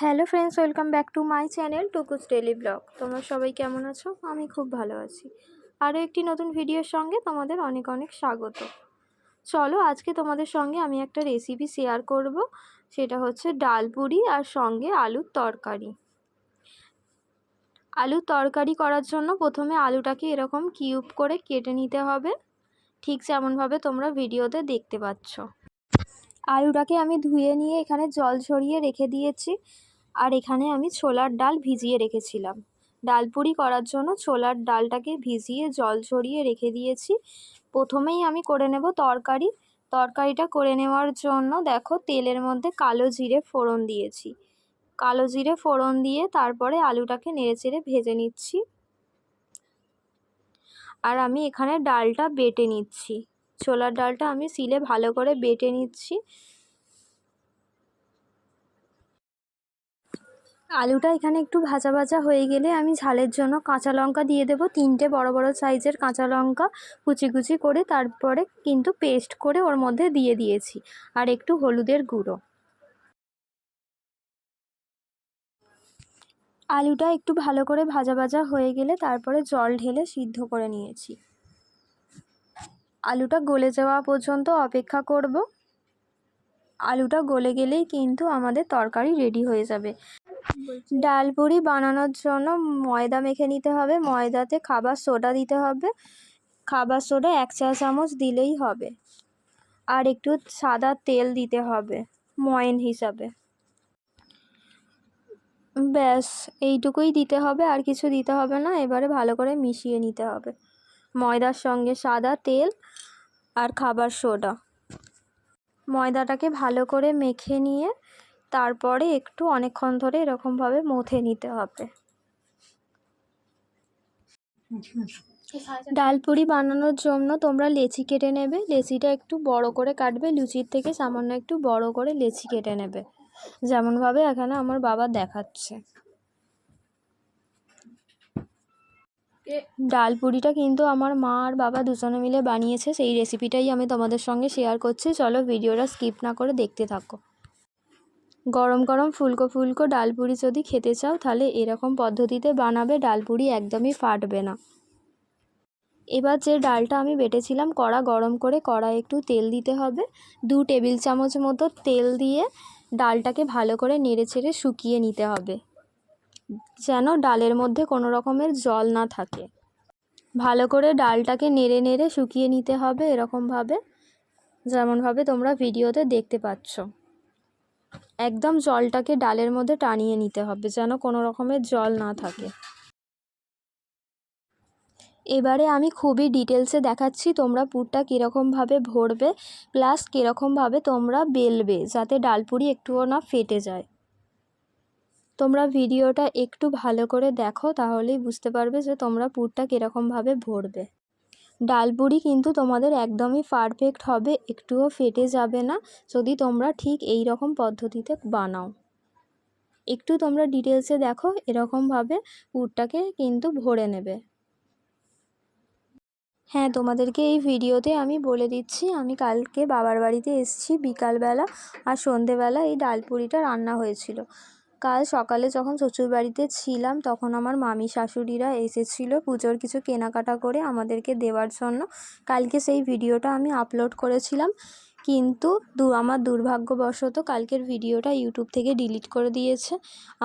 Hello friends, welcome back to my channel Tukus daily vlog. তোমরা সবাই কেমন আছো? আমি খুব ভালো আছি। আরও একটি নতুন ভিডিওর সঙ্গে তোমাদের অনেক অনেক স্বাগত। চলো আজকে তোমাদের সঙ্গে আমি একটা রেসিপি শেয়ার করব। সেটা হচ্ছে ডাল পুরি আর সঙ্গে আলুর তরকারি। আলুর তরকারি করার জন্য প্রথমে আলুটাকে এরকম কিউব করে কেটে নিতে হবে, ঠিক যেমনভাবে তোমরা ভিডিওতে দেখতে পাচ্ছ। আলুটাকে আমি ধুয়ে নিয়ে এখানে জল ঝরিয়ে রেখে দিয়েছি। আর এখানে আমি ছোলার ডাল ভিজিয়ে রেখেছিলাম। ডাল পুরি করার জন্য ছোলার ডালটাকে ভিজিয়ে জল ঝরিয়ে রেখে দিয়েছি। প্রথমেই আমি করে নেব তরকারি। তরকারিটা করে নেওয়ার জন্য দেখো তেলের মধ্যে কালো জিরে ফোড়ন দিয়েছি। কালো জিরে ফোড়ন দিয়ে তারপরে আলুটাকে নেড়েচেড়ে ভেজে নিচ্ছি। আর আমি এখানে ডালটা বেটে নিচ্ছি। ছোলার ডালটা আমি শিলে ভালো করে বেটে নিচ্ছি। আলুটা এখানে একটু ভাজা ভাজা হয়ে গেলে আমি ঝালের জন্য কাঁচা লঙ্কা দিয়ে দেবো। 3টে বড় বড় সাইজের কাঁচা লঙ্কা কুচি কুচি করে তারপরে কিন্তু পেস্ট করে ওর মধ্যে দিয়ে দিয়েছি। আর একটু হলুদের গুঁড়ো। আলুটা একটু ভালো করে ভাজা ভাজা হয়ে গেলে তারপরে জল ঢেলে সিদ্ধ করে নিয়েছি। আলুটা গলে যাওয়া পর্যন্ত অপেক্ষা করব। আলুটা গলে গেলেই কিন্তু আমাদের তরকারি রেডি হয়ে যাবে। ডাল পুরি বানানোর জন্য ময়দা মেখে নিতে হবে। ময়দাতে খাবার সোডা দিতে হবে। খাবার সোডা 1 চা চামচ দিলেই হবে। আর একটু সাদা তেল দিতে হবে ময়ান হিসাবে। ব্যাস এইটুকুই দিতে হবে, আর কিছু দিতে হবে না। এবারে ভালো করে মিশিয়ে নিতে হবে ময়দার সঙ্গে সাদা তেল আর খাবার সোডা। ময়দাটাকে ভালো করে মেখে নিয়ে তারপরে একটু অনেকক্ষণ ধরে এরকমভাবে মথে নিতে হবে। ডাল পুরি বানানোর জন্য তোমরা লেচি কেটে নেবে। লেচিটা একটু বড় করে কাটবে। লুচির থেকে সামান্য একটু বড় করে লেচি কেটে নেবে, যেমনভাবে এখানে আমার বাবা দেখাচ্ছে। ডাল পুরিটা কিন্তু আমার মা আর বাবা দুজনে মিলে বানিয়েছে। সেই রেসিপিটাই আমি তোমাদের সঙ্গে শেয়ার করছি। চলো ভিডিওটা স্কিপ না করে দেখতে থাকো। গরম গরম ফুলকো ফুলকো ডাল পুরি যদি খেতে চাও তাহলে এরকম পদ্ধতিতে বানাবে, ডাল পুরি একদমই ফাটবে না। এবার যে ডালটা আমি বেটেছিলাম, কড়া গরম করে কড়ায় একটু তেল দিতে হবে। 2 টেবিল চামচ মতো তেল দিয়ে ডালটাকে ভালো করে নেড়েচেড়ে শুকিয়ে নিতে হবে, যেন ডালের মধ্যে কোনো রকমের জল না থাকে। ভালো করে ডালটাকে নেড়ে নেড়ে শুকিয়ে নিতে হবে এরকমভাবে, যেমনভাবে তোমরা ভিডিওতে দেখতে পাচ্ছ। একদম জলটাকে ডালের মধ্যে টানিয়ে নিতে হবে, যেন কোনো রকমের জল না থাকে। এবারে আমি খুবই ডিটেলসে দেখাচ্ছি তোমরা পুরটা কীরকমভাবে ভরবে, প্লাস কীরকমভাবে তোমরা বেলবে, যাতে ডালপুরি একটুও না ফেটে যায়। তোমরা ভিডিওটা একটু ভালো করে দেখো, তাহলেই বুঝতে পারবে যে তোমরা পুরটা কীরকমভাবে ভরবে। ডালপুরি কিন্তু তোমাদের একদমই পারফেক্ট হবে, একটুও ফেটে যাবে না যদি তোমরা ঠিক এই রকম পদ্ধতিতে বানাও। একটু তোমরা ডিটেলসে দেখো, এরকমভাবে পুরটাকে কিন্তু ভরে নেবে। হ্যাঁ, তোমাদেরকে এই ভিডিওতে আমি বলে দিচ্ছি, আমি কালকে বাবার বাড়িতে এসেছি বিকালবেলা, আর সন্ধেবেলা এই ডাল পুরিটা রান্না হয়েছিল। কাল সকালে যখন শ্বশুরবাড়িতে ছিলাম তখন আমার মামি শাশুড়িরা এসেছিলো পুজোর কিছু কেনাকাটা করে আমাদেরকে দেওয়ার জন্য। কালকে সেই ভিডিওটা আমি আপলোড করেছিলাম, কিন্তু আমার দুর্ভাগ্যবশত কালকের ভিডিওটা ইউটিউব থেকে ডিলিট করে দিয়েছে।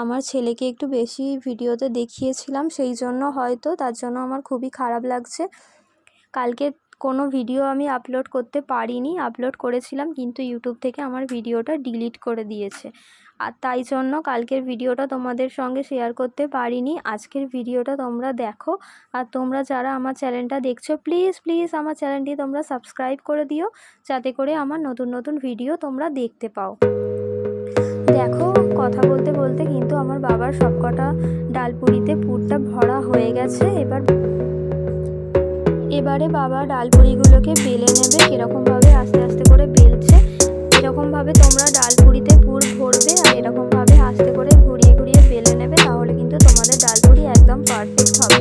আমার ছেলেকে একটু বেশি ভিডিওতে দেখিয়েছিলাম, সেই জন্য হয়তো, তার জন্য আমার খুবই খারাপ লাগছে। কালকে কোনো ভিডিও আমি আপলোড করতে পারিনি। আপলোড করেছিলাম কিন্তু ইউটিউব থেকে আমার ভিডিওটা ডিলিট করে দিয়েছে, আর তাই জন্য কালকের ভিডিওটা তোমাদের সঙ্গে শেয়ার করতে পারিনি। আজকের ভিডিওটা তোমরা দেখো, আর তোমরা যারা আমার চ্যানেলটা দেখছো প্লিজ প্লিজ আমার চ্যানেলটি তোমরা সাবস্ক্রাইব করে দিও, যাতে করে আমার নতুন নতুন ভিডিও তোমরা দেখতে পাও। দেখো, কথা বলতে বলতে কিন্তু আমার বাবার সবকটা ডালপুরিতে পুরটা ভরা হয়ে গেছে। এবারে বাবা ডালপুরিগুলোকে বেলে নেবে। কীরকমভাবে আস্তে আস্তে করে বেলছে, এরকমভাবে তোমরা ডালপুরিতে পুর ভরবে, আর এরকমভাবে আস্তে করে ঘুরিয়ে ঘুরিয়ে বেলে নেবে, তাহলে কিন্তু তোমাদের ডালপুরি একদম পারফেক্ট হবে।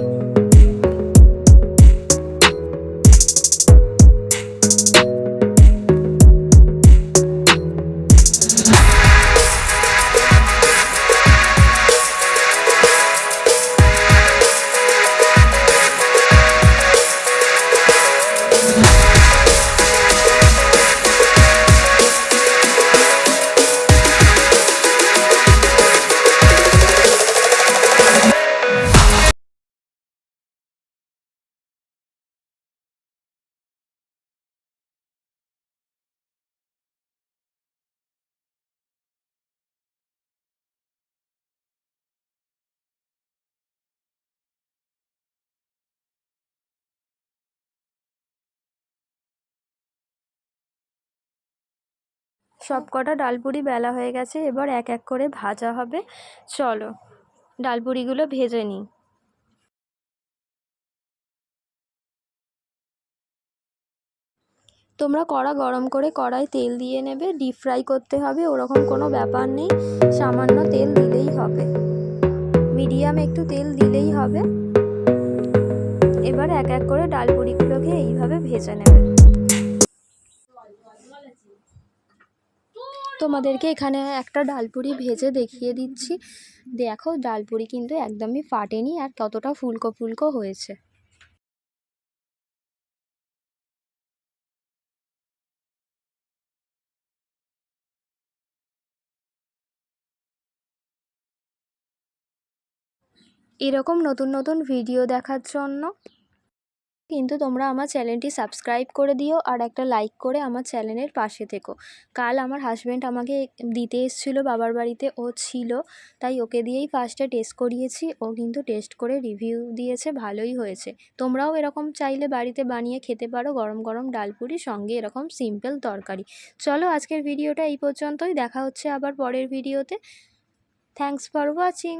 সব কটা ডালপুরি বেলা হয়ে গেছে, এবার এক এক করে ভাজা হবে। চলো ডালপুরিগুলো ভেজে নিই। তোমরা কড়া গরম করে কড়াই তেল দিয়ে নেবে। ডিপ ফ্রাই করতে হবে ওরকম কোনো ব্যাপার নেই, সামান্য তেল দিলেই হবে, মিডিয়াম একটু তেল দিলেই হবে। এবার এক এক করে ডালপুরিগুলোকে এইভাবে ভেজে নেবে। তোমাদেরকে এখানে একটা ডালপুরি ভেজে দেখিয়ে দিচ্ছি। দেখো ডালপুরি কিন্তু একদমই ফাটেনি আর কতটা ফুলকো ফুলকো হয়েছে। এরকম নতুন নতুন ভিডিও দেখার জন্য কিন্তু তোমরা আমার চ্যানেলটি সাবস্ক্রাইব করে দিও আর একটা লাইক করে আমার চ্যানেলের পাশে থেকো। কাল আমার হাজব্যান্ড আমাকে দিতে এসেছিলো বাবার বাড়িতে, ও ছিল, তাই ওকে দিয়েই ফার্স্টে টেস্ট করিয়েছি। ও কিন্তু টেস্ট করে রিভিউ দিয়েছে, ভালোই হয়েছে। তোমরাও এরকম চাইলে বাড়িতে বানিয়ে খেতে পারো, গরম গরম ডালপুরি সঙ্গে এরকম সিম্পল তরকারি। চলো আজকের ভিডিওটা এই পর্যন্তই, দেখা হচ্ছে আবার পরের ভিডিওতে। Thanks for watching.